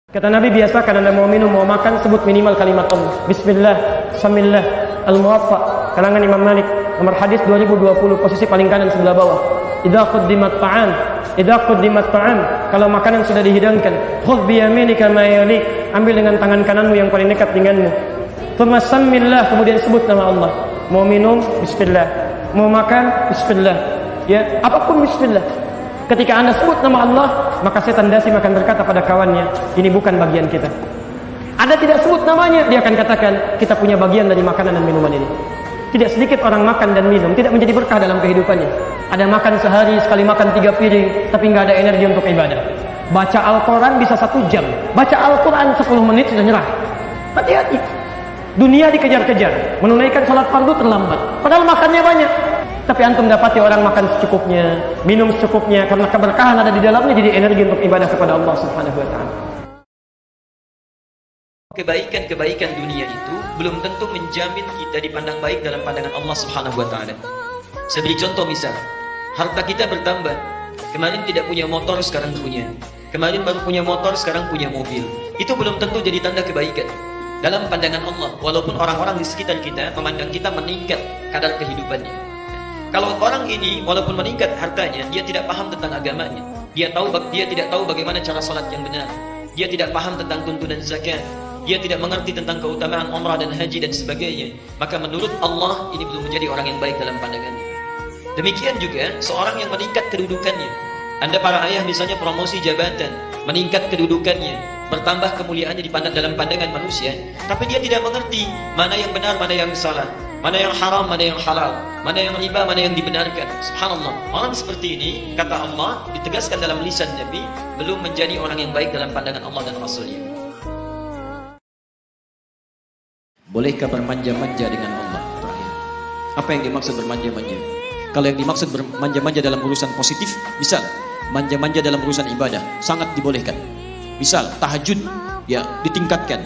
Kata Nabi, biasakan Anda mau minum, mau makan, sebut minimal kalimat Allah. Bismillah, Samillah, Al-Muwaffaq, kalangan Imam Malik, nomor hadis 2020, posisi paling kanan sebelah bawah. Idza quddimat ta'am, kalau makanan sudah dihidangkan, khudh bi yaminika ma yalik, ambil dengan tangan kananmu yang paling dekat denganmu. Tsumma Samillah, kemudian sebut nama Allah. Mau minum, bismillah. Mau makan, bismillah. Ya, apapun bismillah. Ketika Anda sebut nama Allah, maka setan dasim akan berkata pada kawannya, ini bukan bagian kita. Anda tidak sebut namanya, dia akan katakan, kita punya bagian dari makanan dan minuman ini. Tidak sedikit orang makan dan minum, tidak menjadi berkah dalam kehidupannya. Ada makan sehari, sekali makan 3 piring, tapi nggak ada energi untuk ibadah. Baca Al-Quran bisa 1 jam. Baca Al-Quran 10 menit sudah nyerah. Hati-hati. Dunia dikejar-kejar, menunaikan salat fardu terlambat. Padahal makannya banyak. Tapi antum dapati orang makan secukupnya, minum secukupnya, karena keberkahan ada di dalamnya, jadi energi untuk ibadah kepada Allah Subhanahu wa ta'ala. Kebaikan-kebaikan dunia itu belum tentu menjamin kita dipandang baik dalam pandangan Allah Subhanahu wa ta'ala. Saya beri contoh misal, harta kita bertambah. Kemarin tidak punya motor, sekarang punya. Kemarin baru punya motor, sekarang punya mobil. Itu belum tentu jadi tanda kebaikan dalam pandangan Allah, walaupun orang-orang di sekitar kita memandang kita meningkat kadar kehidupannya. Kalau orang ini walaupun meningkat hartanya, dia tidak paham tentang agamanya. Dia tidak tahu bagaimana cara salat yang benar. Dia tidak paham tentang tuntunan zakat. Dia tidak mengerti tentang keutamaan umrah dan haji dan sebagainya. Maka menurut Allah ini belum menjadi orang yang baik dalam pandangannya. Demikian juga seorang yang meningkat kedudukannya. Anda para ayah misalnya promosi jabatan, meningkat kedudukannya, bertambah kemuliaannya dalam pandangan manusia, tapi dia tidak mengerti mana yang benar, mana yang salah, mana yang haram, mana yang halal, mana yang riba, mana yang dibenarkan. Subhanallah, orang seperti ini, kata Allah, ditegaskan dalam lisan Nabi, belum menjadi orang yang baik dalam pandangan Allah dan Rasulnya. Bolehkah bermanja-manja dengan Allah? Terakhir, apa yang dimaksud bermanja-manja? Kalau yang dimaksud bermanja-manja dalam urusan positif, misal manja-manja dalam urusan ibadah, sangat dibolehkan. Misal tahajud, ya ditingkatkan.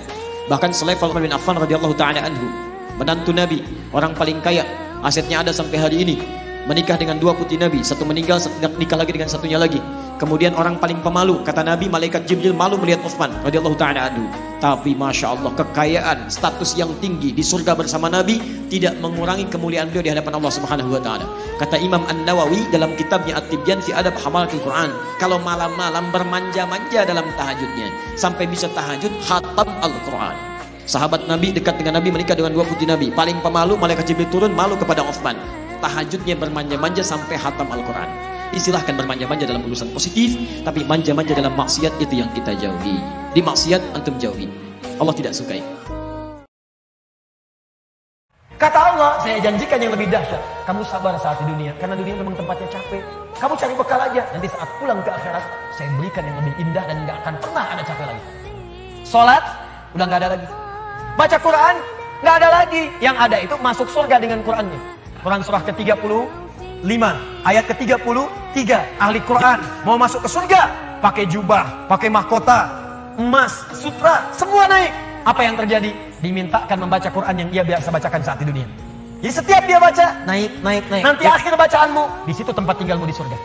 Bahkan selevel Umar bin Affan radhiyallahu taala anhu, menantu Nabi, orang paling kaya, asetnya ada sampai hari ini, menikah dengan 2 putri Nabi, satu meninggal, nikah lagi dengan satunya lagi. Kemudian orang paling pemalu, kata Nabi, malaikat Jibril malu melihat Utsman radhiyallahu taala anhu. Tapi masya Allah, kekayaan, status yang tinggi di surga bersama Nabi tidak mengurangi kemuliaan beliau di hadapan Allah Subhanahu wa taala. Kata Imam An-Nawawi dalam kitabnya At-Tibyan fi Adab Hamalatul Quran, kalau malam-malam bermanja-manja dalam tahajudnya sampai bisa tahajud khatam Al-Quran. Sahabat Nabi dekat dengan Nabi, menikah dengan 2 putri Nabi, paling pemalu, malaikat Jibril turun malu kepada Utsman. Tahajudnya bermanja-manja sampai khatam Al-Quran. Silahkan bermanja-manja dalam urusan positif, tapi manja-manja dalam maksiat itu yang kita jauhi. Di maksiat antum jauhi, Allah tidak sukai. Kata Allah, saya janjikan yang lebih dahsyat. Kamu sabar saat di dunia, karena dunia memang tempatnya capek. Kamu cari bekal aja, nanti saat pulang ke akhirat, saya berikan yang lebih indah dan gak akan pernah ada capek lagi. Sholat, udah gak ada lagi. Baca Quran, gak ada lagi. Yang ada itu masuk surga dengan Qurannya. Quran surah ke-35, ayat ke-33, ahli Quran mau masuk ke surga, pakai jubah, pakai mahkota, emas, sutra, semua naik. Apa yang terjadi? Dimintakan membaca Quran yang ia biasa bacakan saat di dunia. Jadi setiap dia baca, naik. Nanti akhir bacaanmu, di situ tempat tinggalmu di surga.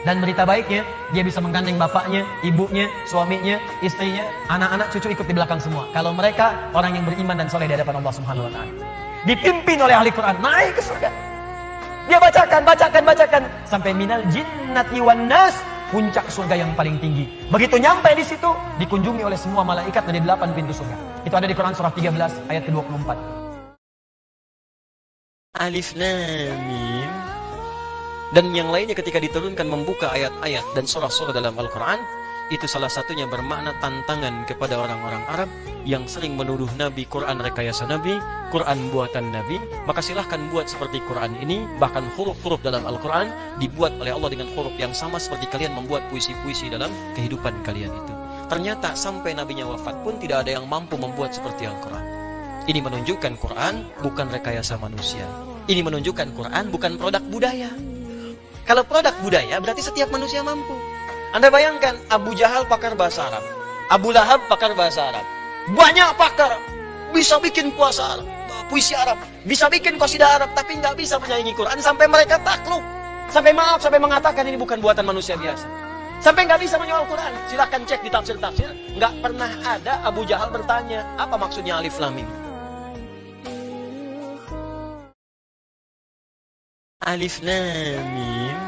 Dan berita baiknya, dia bisa menggandeng bapaknya, ibunya, suaminya, istrinya, anak-anak, cucu ikut di belakang semua. Kalau mereka orang yang beriman dan soleh di hadapan Allah Subhanahu wa ta'ala. Dipimpin oleh ahli Quran, naik ke surga. Dia bacakan sampai minal jinnati wan nas, puncak surga yang paling tinggi. Begitu nyampe di situ, dikunjungi oleh semua malaikat dari 8 pintu surga. Itu ada di Quran surah 13 ayat ke-24. Alif Lam Mim dan yang lainnya ketika diturunkan membuka ayat-ayat dan surah-surah dalam Al-Quran, itu salah satunya bermakna tantangan kepada orang-orang Arab yang sering menuduh Nabi Quran rekayasa Nabi, Quran buatan Nabi. Maka silahkan buat seperti Quran ini, bahkan huruf-huruf dalam Al-Quran dibuat oleh Allah dengan huruf yang sama seperti kalian membuat puisi-puisi dalam kehidupan kalian itu. Ternyata sampai Nabinya wafat pun tidak ada yang mampu membuat seperti Al-Quran. Ini menunjukkan Quran bukan rekayasa manusia. Ini menunjukkan Quran bukan produk budaya. Kalau produk budaya berarti setiap manusia mampu. Anda bayangkan, Abu Jahal pakar bahasa Arab, Abu Lahab pakar bahasa Arab, banyak pakar, bisa bikin puisi Arab, bisa bikin qasidah Arab, tapi nggak bisa menyaingi Quran. Sampai mereka takluk, sampai mengatakan ini bukan buatan manusia biasa. Sampai nggak bisa menyoal Quran. Silahkan cek di tafsir-tafsir. Nggak pernah ada Abu Jahal bertanya, apa maksudnya alif lam mim? Alif lam mim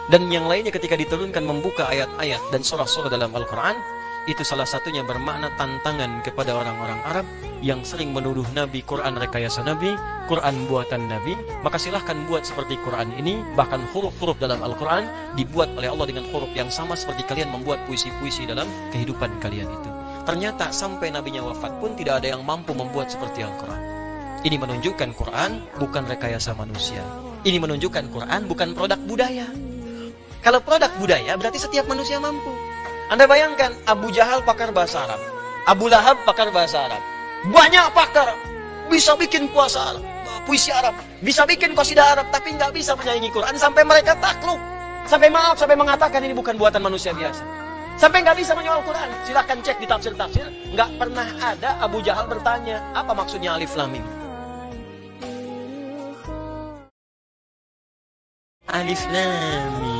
dan yang lainnya ketika diturunkan membuka ayat-ayat dan surah-surah dalam Al-Quran, itu salah satunya bermakna tantangan kepada orang-orang Arab yang sering menuduh Nabi Quran rekayasa Nabi, Quran buatan Nabi. Maka silahkan buat seperti Quran ini, bahkan huruf-huruf dalam Al-Quran dibuat oleh Allah dengan huruf yang sama seperti kalian membuat puisi-puisi dalam kehidupan kalian itu. Ternyata sampai Nabinya wafat pun tidak ada yang mampu membuat seperti Al-Quran. Ini menunjukkan Quran bukan rekayasa manusia. Ini menunjukkan Quran bukan produk budaya. Kalau produk budaya berarti setiap manusia mampu. Anda bayangkan Abu Jahal pakar bahasa Arab, Abu Lahab pakar bahasa Arab, banyak pakar, bisa bikin puisi Arab, bisa bikin qasidah Arab, tapi nggak bisa menyaingi Quran. Sampai mereka takluk, sampai mengatakan ini bukan buatan manusia biasa. Sampai nggak bisa menyoal Quran. Silahkan cek di tafsir-tafsir. Nggak pernah ada Abu Jahal bertanya, apa maksudnya alif lam mim? Alif lam mim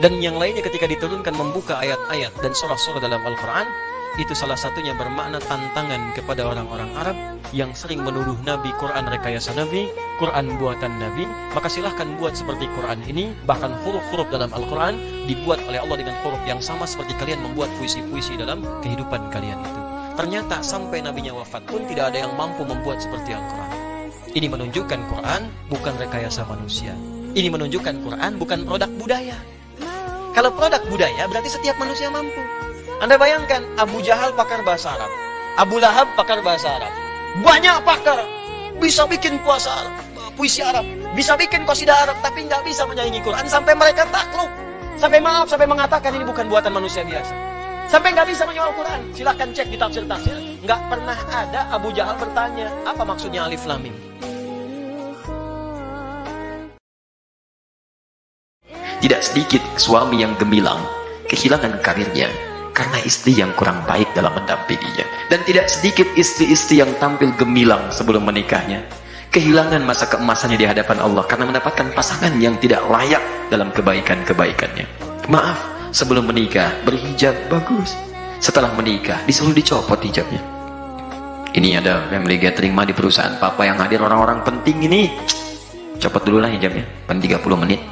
dan yang lainnya ketika diturunkan membuka ayat-ayat dan surah-surah dalam Al-Quran, itu salah satunya bermakna tantangan kepada orang-orang Arab yang sering menuduh Nabi Quran rekayasa Nabi, Quran buatan Nabi. Maka silahkan buat seperti Quran ini, bahkan huruf-huruf dalam Al-Quran dibuat oleh Allah dengan huruf yang sama seperti kalian membuat puisi-puisi dalam kehidupan kalian itu. Ternyata sampai Nabinya wafat pun tidak ada yang mampu membuat seperti Al-Quran. Ini menunjukkan Quran bukan rekayasa manusia. Ini menunjukkan Quran bukan produk budaya. Kalau produk budaya berarti setiap manusia mampu. Anda bayangkan Abu Jahal pakar bahasa Arab, Abu Lahab pakar bahasa Arab, banyak pakar, bisa bikin puisi Arab, bisa bikin qasidah Arab, tapi nggak bisa menyaingi Quran. Sampai mereka takluk, sampai mengatakan ini bukan buatan manusia biasa. Sampai nggak bisa menyoal Quran. Silahkan cek di tafsir-tafsir. Nggak pernah ada Abu Jahal bertanya, apa maksudnya alif lam mim? Tidak sedikit suami yang gemilang kehilangan karirnya karena istri yang kurang baik dalam mendampinginya. Dan tidak sedikit istri-istri yang tampil gemilang sebelum menikahnya kehilangan masa keemasannya di hadapan Allah karena mendapatkan pasangan yang tidak layak dalam kebaikan-kebaikannya. Maaf, sebelum menikah berhijab bagus, setelah menikah disuruh dicopot hijabnya. Ini ada family gathering mah di perusahaan papa yang hadir orang-orang penting ini, copot dulu lah hijabnya, 30 menit.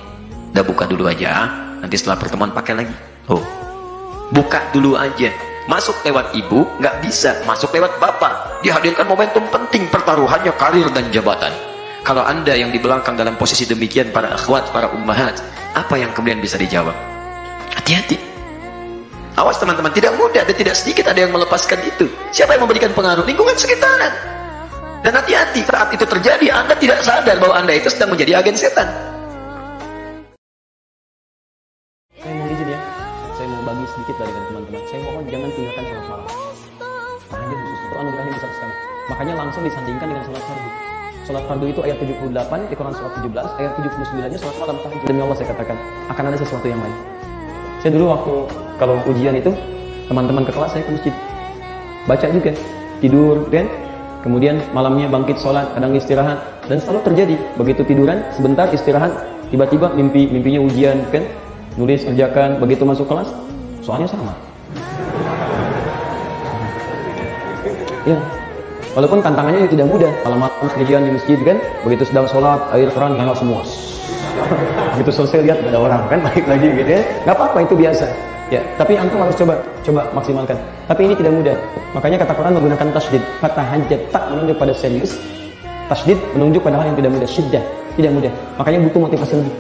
Udah buka dulu aja, nanti setelah pertemuan pakai lagi. Oh, buka dulu aja. Masuk lewat ibu, nggak bisa. Masuk lewat bapak. Dihadirkan momentum penting, pertaruhannya karir dan jabatan. Kalau anda yang di belakang dalam posisi demikian, para akhwat, para ummahat, apa yang kemudian bisa dijawab? Hati-hati. Awas teman-teman, tidak mudah dan tidak sedikit ada yang melepaskan itu. Siapa yang memberikan pengaruh? Lingkungan sekitaran. Dan hati-hati, saat itu terjadi, anda tidak sadar bahwa anda itu sedang menjadi agen setan. Sedikit lah dengan teman-teman. Saya mohon jangan tinggalkan sholat malam. Tahajud khusus itu anugerahnya besar sekali. Makanya langsung disandingkan dengan sholat fardu. Sholat fardu itu ayat 78 di Quran surat 17, ayat 79-nya sholat malam tahajud. Demi Allah saya katakan, akan ada sesuatu yang lain. Saya dulu waktu kalau ujian itu teman-teman ke kelas saya ke masjid. Baca juga, tidur kan? Kemudian malamnya bangkit sholat, kadang istirahat dan selalu terjadi. Begitu tiduran sebentar istirahat, tiba-tiba mimpinya ujian kan? Nulis kerjakan, begitu masuk kelas soalnya sama. Ya, walaupun tantangannya tidak mudah. Malam-malam kerjaan di masjid kan, begitu sedang sholat, air keran nengok semua. Begitu selesai lihat ada orang kan, balik lagi gitu ya. Nggak apa-apa, itu biasa. Ya, tapi antum harus coba maksimalkan. Tapi ini tidak mudah. Makanya kata Quran menggunakan tasydid. Fatahajjat, tak menunjuk pada serius. Tasydid menunjuk pada hal yang tidak mudah. Syiddah, tidak mudah. Makanya butuh motivasi lebih.